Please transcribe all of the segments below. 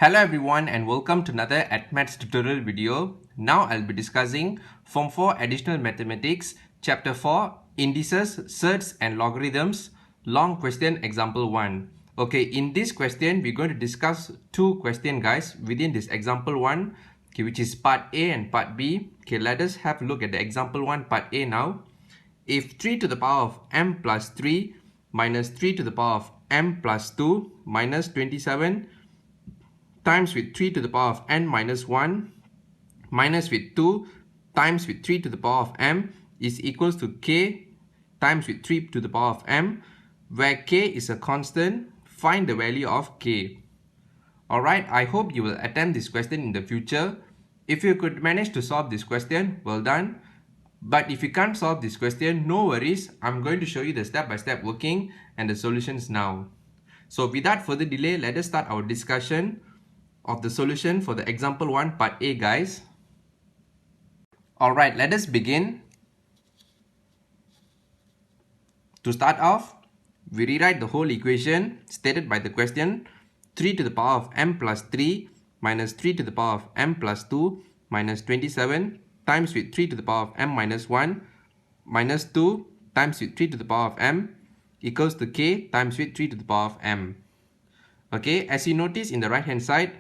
Hello everyone and welcome to another Maths tutorial video. Now I'll be discussing Form 4 Additional Mathematics, Chapter 4, Indices, Surds and Logarithms, Long Question Example 1. Okay, in this question, we're going to discuss two questions guys within this Example 1, okay, which is Part A and Part B. Okay, let us have a look at the Example 1, Part A now. If 3 to the power of m plus 3 minus 3 to the power of m plus 2 minus 27 times with 3 to the power of n minus 1 minus with 2 times with 3 to the power of m is equals to k times with 3 to the power of m, where k is a constant, find the value of k. Alright, I hope you will attempt this question in the future. If you could manage to solve this question, well done. But if you can't solve this question, no worries. I'm going to show you the step-by-step working and the solutions now. So without further delay, let us start our discussion of the solution for the example 1 part A guys. Alright, let us begin. To start off, we rewrite the whole equation stated by the question. 3 to the power of m plus 3 minus 3 to the power of m plus 2 minus 27 times with 3 to the power of m minus 1 minus 2 times with 3 to the power of m equals to k times with 3 to the power of m. Okay, as you notice in the right hand side,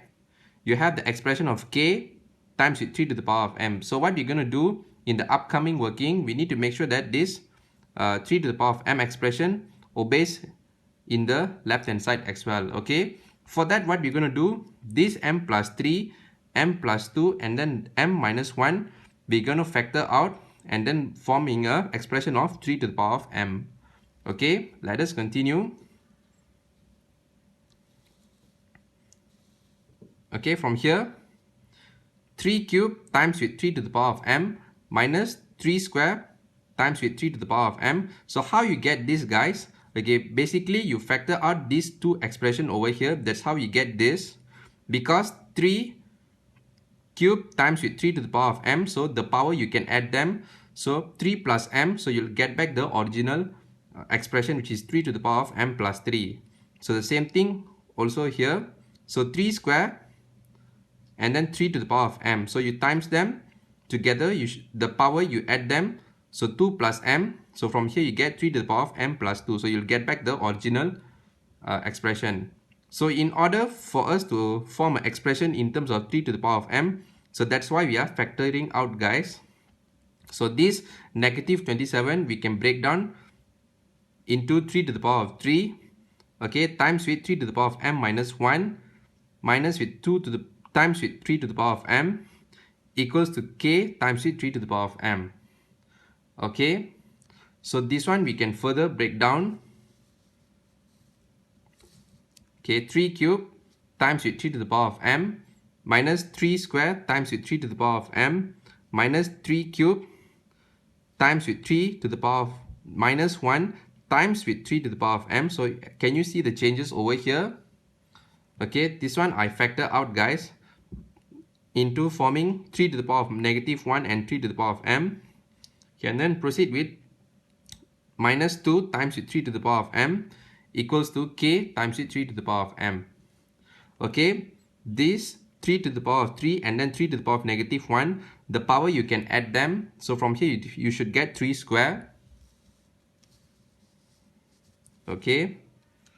you have the expression of k times with 3 to the power of m. So what we're going to do in the upcoming working, we need to make sure that this 3 to the power of m expression obeys in the left hand side as well. Okay, for that what we're going to do, this m plus 3, m plus 2 and then m minus 1, we're going to factor out and then forming a expression of 3 to the power of m. Okay, let us continue. Okay, from here, 3 cube times with 3 to the power of m minus 3 square times with 3 to the power of m. So how you get this guys? Okay, basically you factor out these two expressions over here. That's how you get this, because 3 cube times with 3 to the power of m, so the power you can add them. So 3 plus m, so you'll get back the original expression, which is 3 to the power of m plus 3. So the same thing also here. So 3 square and then 3 to the power of m. So you times them together, the power you add them. So 2 plus m. So from here you get 3 to the power of m plus 2. So you'll get back the original expression. So in order for us to form an expression in terms of 3 to the power of m, so that's why we are factoring out guys. So this negative 27 we can break down into 3 to the power of 3, okay, times with 3 to the power of m minus 1 minus with 2 to the times with 3 to the power of m equals to k times with 3 to the power of m. Okay, so this one we can further break down. Okay, 3 cube times with 3 to the power of m minus 3 square times with 3 to the power of m minus 3 cube times with 3 to the power of minus 1 times with 3 to the power of m. So can you see the changes over here? Okay, this one I factor out guys into forming 3 to the power of negative 1 and 3 to the power of m. Okay, and then proceed with minus 2 times with 3 to the power of m equals to k times with 3 to the power of m. Okay, this 3 to the power of 3 and then 3 to the power of negative 1, the power you can add them. So from here you should get 3 square. Okay,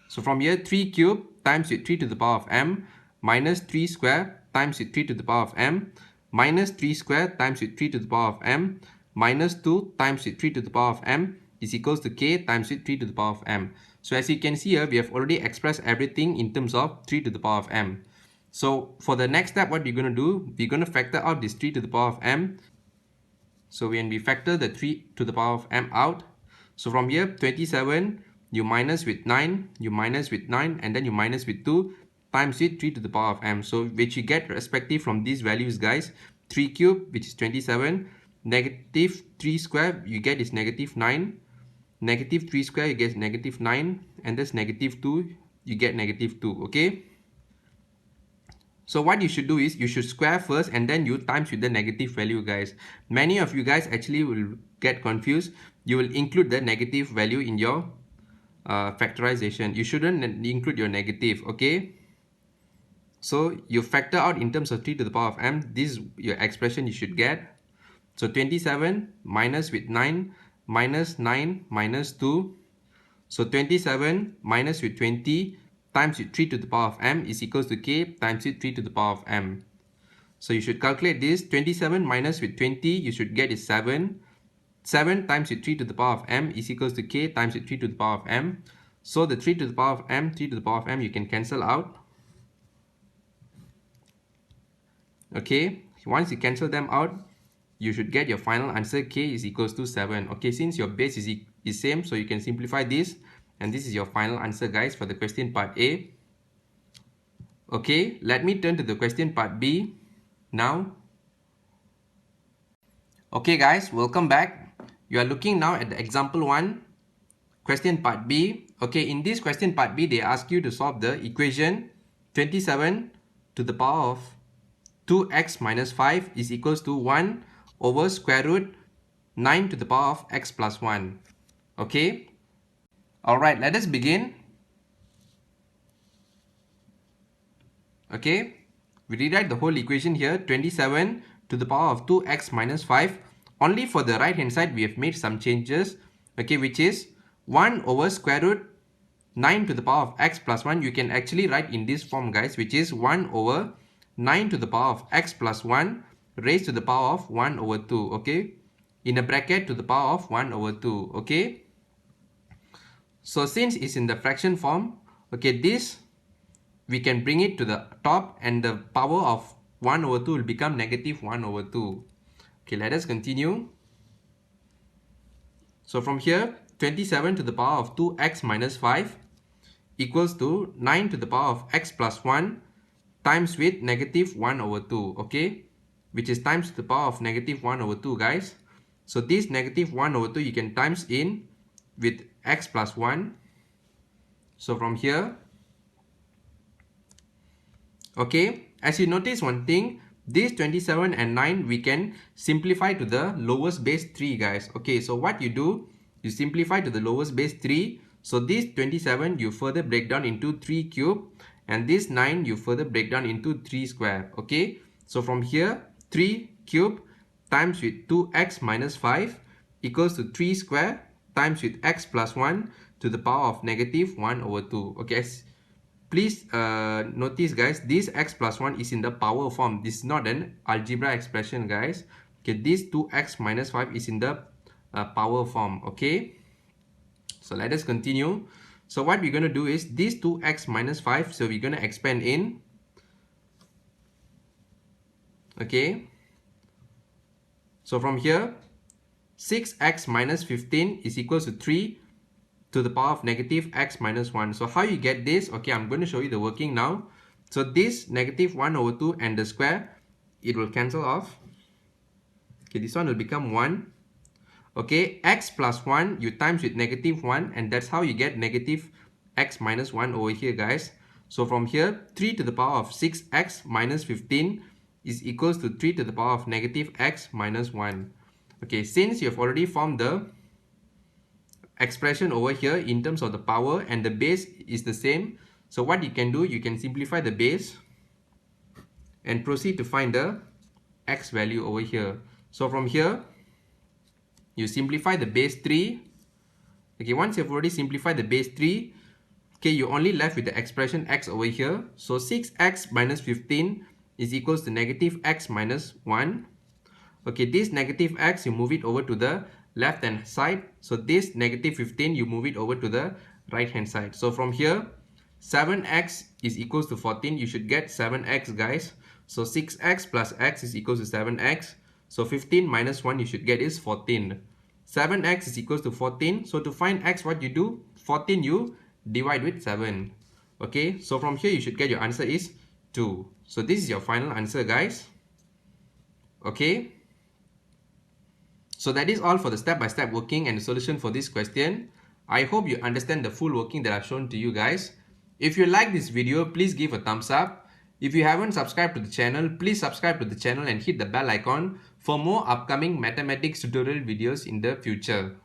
so from here 3 cube times with 3 to the power of m minus 3 square times with 3 to the power of m minus 3 square times with 3 to the power of m minus 2 times with 3 to the power of m is equals to k times with 3 to the power of m. So as you can see here, we have already expressed everything in terms of 3 to the power of m. So for the next step, what we're going to do, we're going to factor out this 3 to the power of m. So when we factor the 3 to the power of m out, so from here 27, you minus with 9, you minus with 9, and then you minus with 2 times with 3 to the power of m. So which you get respective from these values guys, 3 cube which is 27, negative 3 square you get is negative 9, negative 3 square you get negative 9, and this negative 2 you get negative 2. Okay, so what you should do is you should square first and then you times with the negative value guys. Many of you guys actually will get confused. You will include the negative value in your factorization. You shouldn't include your negative. Okay, So you factor out in terms of 3 to the power of m, this is your expression you should get. So 27 minus with 9 minus 9 minus 2. So 27 minus with 20 times with 3 to the power of m is equals to k times with 3 to the power of m. So you should calculate this. 27 minus with 20 you should get is 7. 7 times with 3 to the power of m is equals to k times with 3 to the power of m. So the 3 to the power of m, 3 to the power of m you can cancel out. Okay, once you cancel them out, you should get your final answer k is equals to 7. Okay, since your base is same, so you can simplify this, and this is your final answer, guys, for the question part A. Okay, let me turn to the question part B now. Okay guys, welcome back. You are looking now at the example 1, question part B. Okay, in this question part B, they ask you to solve the equation 27 to the power of 2x minus 5 is equals to 1 over square root 9 to the power of x plus 1. Okay. Alright, let us begin. Okay. We rewrite the whole equation here. 27 to the power of 2x minus 5. Only for the right hand side we have made some changes. Okay, which is 1 over square root 9 to the power of x plus 1. You can actually write in this form, guys, which is 1 over 9 to the power of x plus 1 raised to the power of 1 over 2, okay, in a bracket to the power of 1 over 2, okay. So since it's in the fraction form, okay, this we can bring it to the top and the power of 1 over 2 will become negative 1 over 2. Okay, let us continue. So from here, 27 to the power of 2x minus 5 equals to 9 to the power of x plus 1 times with negative 1 over 2, okay, which is times to the power of negative 1 over 2, guys. So this negative 1 over 2 you can times in with x plus 1. So from here, okay, as you notice one thing, this 27 and 9 we can simplify to the lowest base 3, guys. Okay, so what you do, you simplify to the lowest base 3. So this 27 you further break down into 3 cube, and this 9 you further break down into 3 square. Okay, so from here 3 cube times with 2x minus 5 equals to 3 square times with x plus 1 to the power of negative 1 over 2. Okay, please notice, guys, this x plus 1 is in the power form. This is not an algebra expression, guys. Okay, this 2x minus 5 is in the power form. Okay, so let us continue. So what we're going to do is this 2x minus 5, so we're going to expand in. Okay, so from here 6x minus 15 is equals to 3 to the power of negative x minus 1. So how you get this? Okay, I'm going to show you the working now. So this negative 1 over 2 and the square, it will cancel off. Okay, this one will become 1. Okay, x plus 1 you times with negative 1, and that's how you get negative x minus 1 over here, guys. So from here 3 to the power of 6x minus 15 is equals to 3 to the power of negative x minus 1. Okay, since you have already formed the expression over here in terms of the power and the base is the same, so what you can do, you can simplify the base and proceed to find the x value over here. So from here you simplify the base 3. Okay, once you've already simplified the base 3, okay, you're only left with the expression x over here. So 6x minus 15 is equals to negative x minus 1. Okay, this negative x you move it over to the left hand side. So this negative 15 you move it over to the right hand side. So from here 7x is equals to 14. You should get 7x, guys. So 6x plus x is equals to 7x. So 15 minus 1 you should get is 14. 7x is equals to 14. So to find x, what you do, 14 you divide with 7. Okay, so from here you should get your answer is 2. So this is your final answer, guys. Okay, so that is all for the step-by-step working and the solution for this question. I hope you understand the full working that I've shown to you, guys. If you like this video, please give a thumbs up. If you haven't subscribed to the channel, please subscribe to the channel and hit the bell icon for more upcoming mathematics tutorial videos in the future.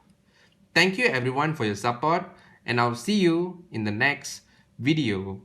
Thank you everyone for your support, and I'll see you in the next video.